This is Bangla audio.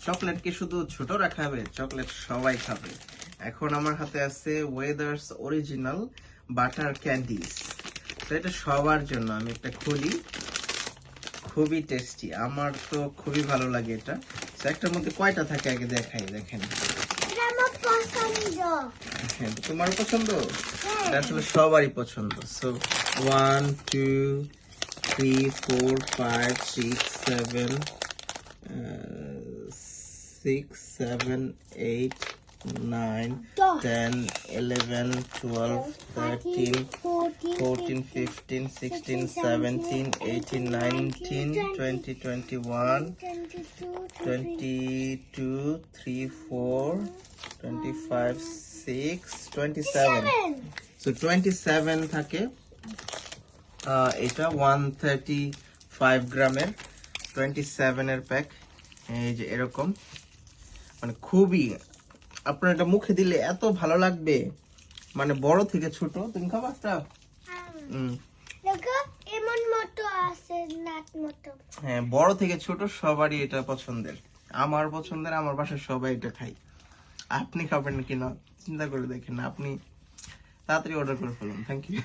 চকলেট কি শুধু ছোটরা খাবে? চকলেট সবাই খাবে। এখন আমার হাতে আছে ওয়েদার্স অরিজিনাল বাটার ক্যান্ডিজ। তো এটা সবার জন্য। আমি একটা খুলি, খুবই টেস্টি, আমার তো খুবই ভালো লাগে এটা। তো একটার মধ্যে কয়টা থাকে আগে দেখাই, দেখেন। হ্যাঁ, তোমার পছন্দ? এটা আসলে সবারই পছন্দ। সো 1 2 3 4 5 6 7 6 7 8 9 10 11 12 13 14 15 16 17 18 19 20 21 22 3 4 25 6 27 so 27 থাকে। এটা 135 গ্রামের 27 এর প্যাক। এই যে এরকম, মানে খুবই, আপনার এটা মুখে দিলে এত ভালো লাগবে, মানে বড় থেকে ছোট। তুমি খাবা একটা? হ্যাঁ, বড় থেকে ছোট সবারই এটা পছন্দের। আমার পছন্দের, আমার বাসায় সবাই এটা খাই। আপনি খাবেন কিনা চিন্তা করে দেখেন, আপনি তাড়াতাড়ি অর্ডার করে ফেলুন। Thank you.